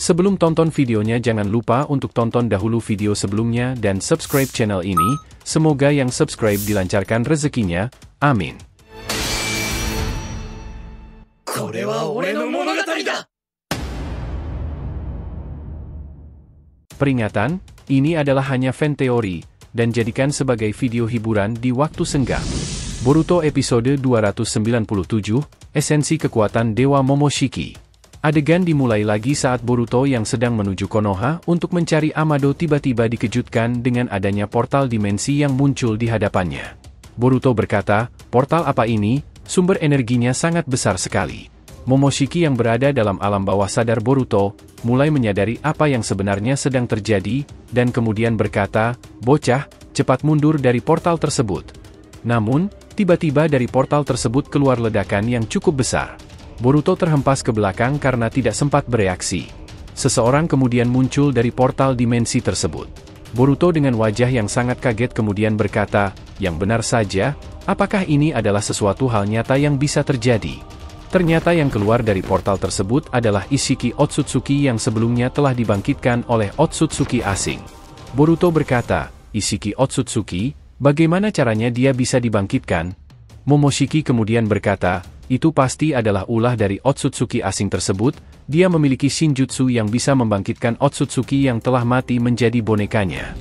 Sebelum tonton videonya jangan lupa untuk tonton dahulu video sebelumnya dan subscribe channel ini, semoga yang subscribe dilancarkan rezekinya, amin. Peringatan, ini adalah hanya fan teori, dan jadikan sebagai video hiburan di waktu senggang. Boruto episode 297, Esensi Kekuatan Dewa Momoshiki. Adegan dimulai lagi saat Boruto yang sedang menuju Konoha untuk mencari Amado tiba-tiba dikejutkan dengan adanya portal dimensi yang muncul di hadapannya. Boruto berkata, "Portal apa ini? Sumber energinya sangat besar sekali." Momoshiki yang berada dalam alam bawah sadar Boruto, mulai menyadari apa yang sebenarnya sedang terjadi, dan kemudian berkata, "Bocah, cepat mundur dari portal tersebut." Namun, tiba-tiba dari portal tersebut keluar ledakan yang cukup besar. Boruto terhempas ke belakang karena tidak sempat bereaksi. Seseorang kemudian muncul dari portal dimensi tersebut. Boruto dengan wajah yang sangat kaget kemudian berkata, "Yang benar saja, apakah ini adalah sesuatu hal nyata yang bisa terjadi?" Ternyata yang keluar dari portal tersebut adalah Ishiki Otsutsuki yang sebelumnya telah dibangkitkan oleh Otsutsuki asing. Boruto berkata, "Ishiki Otsutsuki, bagaimana caranya dia bisa dibangkitkan?" Momoshiki kemudian berkata, "Itu pasti adalah ulah dari Otsutsuki asing tersebut, dia memiliki Shinjutsu yang bisa membangkitkan Otsutsuki yang telah mati menjadi bonekanya."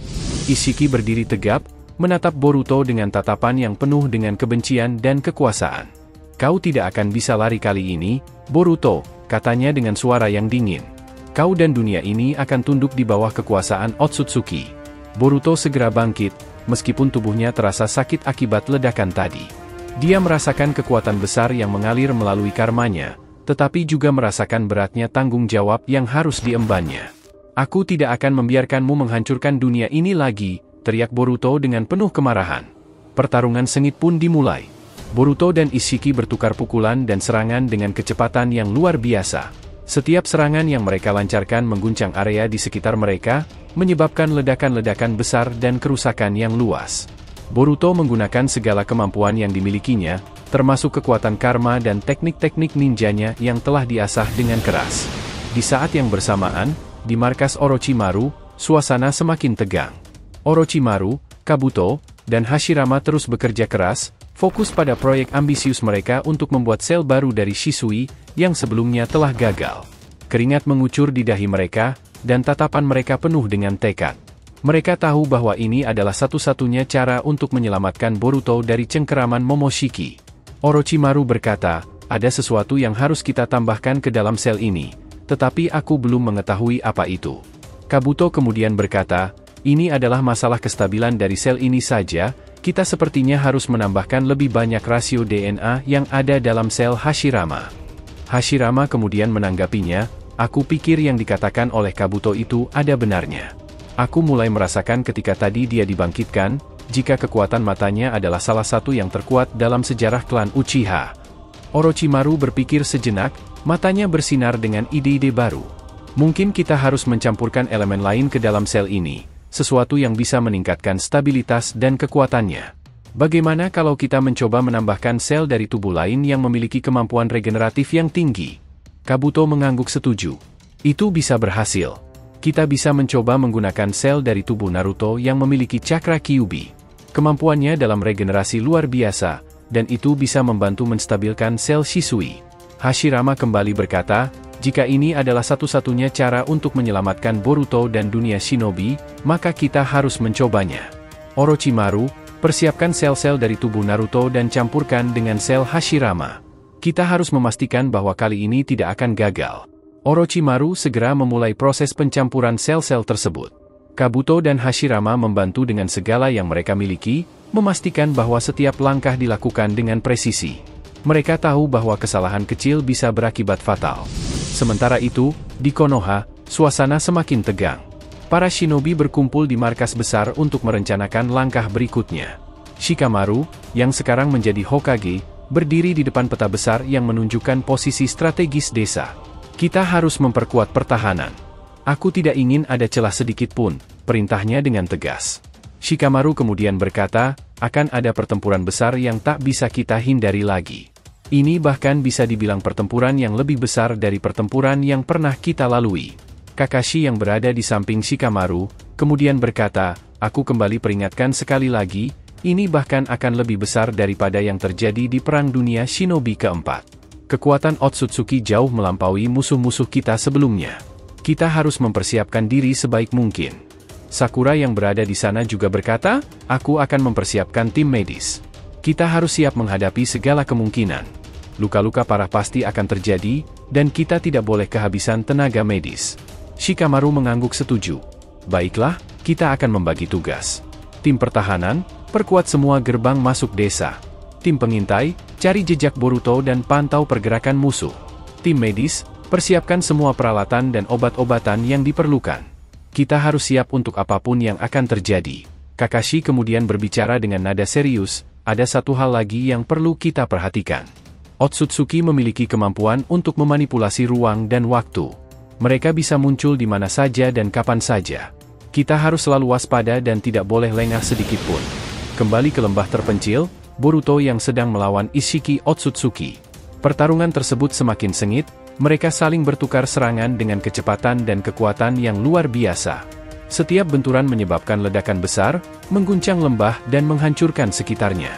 Ishiki berdiri tegap, menatap Boruto dengan tatapan yang penuh dengan kebencian dan kekuasaan. "Kau tidak akan bisa lari kali ini, Boruto," katanya dengan suara yang dingin. "Kau dan dunia ini akan tunduk di bawah kekuasaan Otsutsuki." Boruto segera bangkit, meskipun tubuhnya terasa sakit akibat ledakan tadi. Dia merasakan kekuatan besar yang mengalir melalui karmanya, tetapi juga merasakan beratnya tanggung jawab yang harus diembannya. "Aku tidak akan membiarkanmu menghancurkan dunia ini lagi," teriak Boruto dengan penuh kemarahan. Pertarungan sengit pun dimulai. Boruto dan Ishiki bertukar pukulan dan serangan dengan kecepatan yang luar biasa. Setiap serangan yang mereka lancarkan mengguncang area di sekitar mereka, menyebabkan ledakan-ledakan besar dan kerusakan yang luas. Boruto menggunakan segala kemampuan yang dimilikinya, termasuk kekuatan karma dan teknik-teknik ninjanya yang telah diasah dengan keras. Di saat yang bersamaan, di markas Orochimaru, suasana semakin tegang. Orochimaru, Kabuto, dan Hashirama terus bekerja keras, fokus pada proyek ambisius mereka untuk membuat sel baru dari Shisui, yang sebelumnya telah gagal. Keringat mengucur di dahi mereka, dan tatapan mereka penuh dengan tekad. Mereka tahu bahwa ini adalah satu-satunya cara untuk menyelamatkan Boruto dari cengkeraman Momoshiki. Orochimaru berkata, "Ada sesuatu yang harus kita tambahkan ke dalam sel ini, tetapi aku belum mengetahui apa itu." Kabuto kemudian berkata, "Ini adalah masalah kestabilan dari sel ini saja, kita sepertinya harus menambahkan lebih banyak rasio DNA yang ada dalam sel Hashirama." Hashirama kemudian menanggapinya, "Aku pikir yang dikatakan oleh Kabuto itu ada benarnya. Aku mulai merasakan ketika tadi dia dibangkitkan, jika kekuatan matanya adalah salah satu yang terkuat dalam sejarah klan Uchiha." Orochimaru berpikir sejenak, matanya bersinar dengan ide-ide baru. "Mungkin kita harus mencampurkan elemen lain ke dalam sel ini, sesuatu yang bisa meningkatkan stabilitas dan kekuatannya. Bagaimana kalau kita mencoba menambahkan sel dari tubuh lain yang memiliki kemampuan regeneratif yang tinggi?" Kabuto mengangguk setuju. "Itu bisa berhasil. Kita bisa mencoba menggunakan sel dari tubuh Naruto yang memiliki cakra Kyuubi. Kemampuannya dalam regenerasi luar biasa, dan itu bisa membantu menstabilkan sel Shisui." Hashirama kembali berkata, "Jika ini adalah satu-satunya cara untuk menyelamatkan Boruto dan dunia shinobi, maka kita harus mencobanya. Orochimaru, persiapkan sel-sel dari tubuh Naruto dan campurkan dengan sel Hashirama. Kita harus memastikan bahwa kali ini tidak akan gagal." Orochimaru segera memulai proses pencampuran sel-sel tersebut. Kabuto dan Hashirama membantu dengan segala yang mereka miliki, memastikan bahwa setiap langkah dilakukan dengan presisi. Mereka tahu bahwa kesalahan kecil bisa berakibat fatal. Sementara itu, di Konoha, suasana semakin tegang. Para shinobi berkumpul di markas besar untuk merencanakan langkah berikutnya. Shikamaru, yang sekarang menjadi Hokage, berdiri di depan peta besar yang menunjukkan posisi strategis desa. "Kita harus memperkuat pertahanan. Aku tidak ingin ada celah sedikit pun," perintahnya dengan tegas. Shikamaru kemudian berkata, "Akan ada pertempuran besar yang tak bisa kita hindari lagi. Ini bahkan bisa dibilang pertempuran yang lebih besar dari pertempuran yang pernah kita lalui. Kakashi yang berada di samping Shikamaru, kemudian berkata, aku kembali peringatkan sekali lagi, ini bahkan akan lebih besar daripada yang terjadi di Perang Dunia Shinobi keempat. Kekuatan Otsutsuki jauh melampaui musuh-musuh kita sebelumnya. Kita harus mempersiapkan diri sebaik mungkin. Sakura yang berada di sana juga berkata, aku akan mempersiapkan tim medis. Kita harus siap menghadapi segala kemungkinan. Luka-luka parah pasti akan terjadi, dan kita tidak boleh kehabisan tenaga medis. Shikamaru mengangguk setuju. Baiklah, kita akan membagi tugas. Tim pertahanan, perkuat semua gerbang masuk desa. Tim pengintai, cari jejak Boruto dan pantau pergerakan musuh. Tim medis, persiapkan semua peralatan dan obat-obatan yang diperlukan. Kita harus siap untuk apapun yang akan terjadi. Kakashi kemudian berbicara dengan nada serius, ada satu hal lagi yang perlu kita perhatikan. Otsutsuki memiliki kemampuan untuk memanipulasi ruang dan waktu. Mereka bisa muncul di mana saja dan kapan saja. Kita harus selalu waspada dan tidak boleh lengah sedikitpun. Kembali ke lembah terpencil, Boruto yang sedang melawan Ishiki Otsutsuki. Pertarungan tersebut semakin sengit, mereka saling bertukar serangan dengan kecepatan dan kekuatan yang luar biasa. Setiap benturan menyebabkan ledakan besar, mengguncang lembah dan menghancurkan sekitarnya.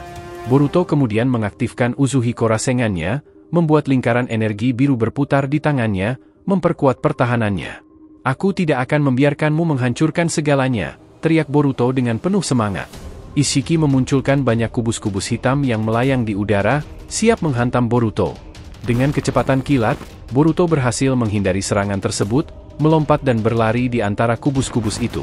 Boruto kemudian mengaktifkan Uzuhiko Rasengan-nya, membuat lingkaran energi biru berputar di tangannya, memperkuat pertahanannya. Aku tidak akan membiarkanmu menghancurkan segalanya, teriak Boruto dengan penuh semangat. Ishiki memunculkan banyak kubus-kubus hitam yang melayang di udara, siap menghantam Boruto. Dengan kecepatan kilat, Boruto berhasil menghindari serangan tersebut, melompat dan berlari di antara kubus-kubus itu.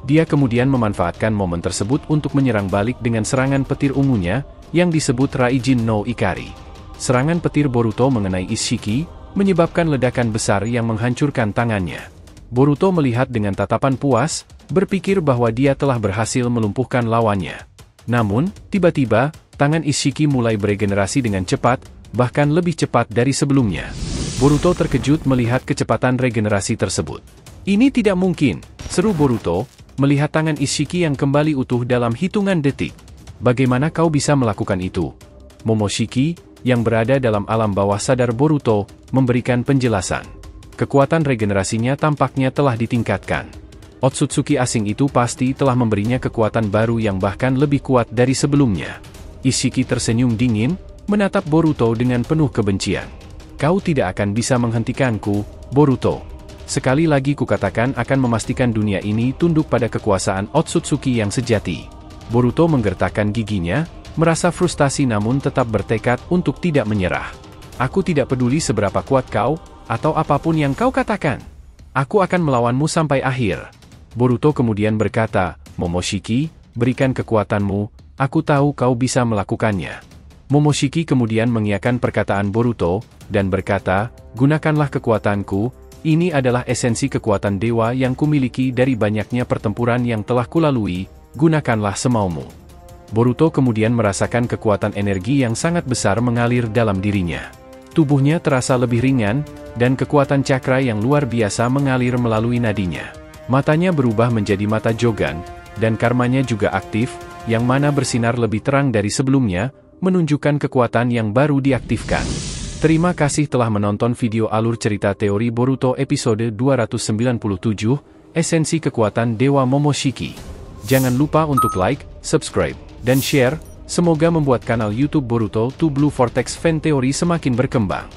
Dia kemudian memanfaatkan momen tersebut untuk menyerang balik dengan serangan petir ungunya, yang disebut Raijin no Ikari. Serangan petir Boruto mengenai Ishiki, menyebabkan ledakan besar yang menghancurkan tangannya. Boruto melihat dengan tatapan puas, berpikir bahwa dia telah berhasil melumpuhkan lawannya. Namun, tiba-tiba, tangan Ishiki mulai beregenerasi dengan cepat, bahkan lebih cepat dari sebelumnya. Boruto terkejut melihat kecepatan regenerasi tersebut. Ini tidak mungkin, seru Boruto, melihat tangan Ishiki yang kembali utuh dalam hitungan detik. Bagaimana kau bisa melakukan itu? Momoshiki, yang berada dalam alam bawah sadar Boruto, memberikan penjelasan. Kekuatan regenerasinya tampaknya telah ditingkatkan. Otsutsuki asing itu pasti telah memberinya kekuatan baru yang bahkan lebih kuat dari sebelumnya. Ishiki tersenyum dingin, menatap Boruto dengan penuh kebencian. Kau tidak akan bisa menghentikanku, Boruto. Sekali lagi kukatakan akan memastikan dunia ini tunduk pada kekuasaan Otsutsuki yang sejati. Boruto menggertakkan giginya, merasa frustasi namun tetap bertekad untuk tidak menyerah. Aku tidak peduli seberapa kuat kau, atau apapun yang kau katakan. Aku akan melawanmu sampai akhir. Boruto kemudian berkata, Momoshiki, berikan kekuatanmu, aku tahu kau bisa melakukannya. Momoshiki kemudian mengiyakan perkataan Boruto, dan berkata, gunakanlah kekuatanku, ini adalah esensi kekuatan dewa yang kumiliki dari banyaknya pertempuran yang telah kulalui, gunakanlah semaumu. Boruto kemudian merasakan kekuatan energi yang sangat besar mengalir dalam dirinya. Tubuhnya terasa lebih ringan, dan kekuatan cakra yang luar biasa mengalir melalui nadinya. Matanya berubah menjadi mata Jogan, dan karmanya juga aktif, yang mana bersinar lebih terang dari sebelumnya, menunjukkan kekuatan yang baru diaktifkan. Terima kasih telah menonton video alur cerita teori Boruto episode 297, Esensi Kekuatan Dewa Momoshiki. Jangan lupa untuk like, subscribe, dan share, semoga membuat kanal YouTube Boruto to Blue Vortex Fan Theory semakin berkembang.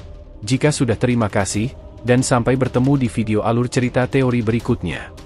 Jika sudah terima kasih, dan sampai bertemu di video alur cerita teori berikutnya.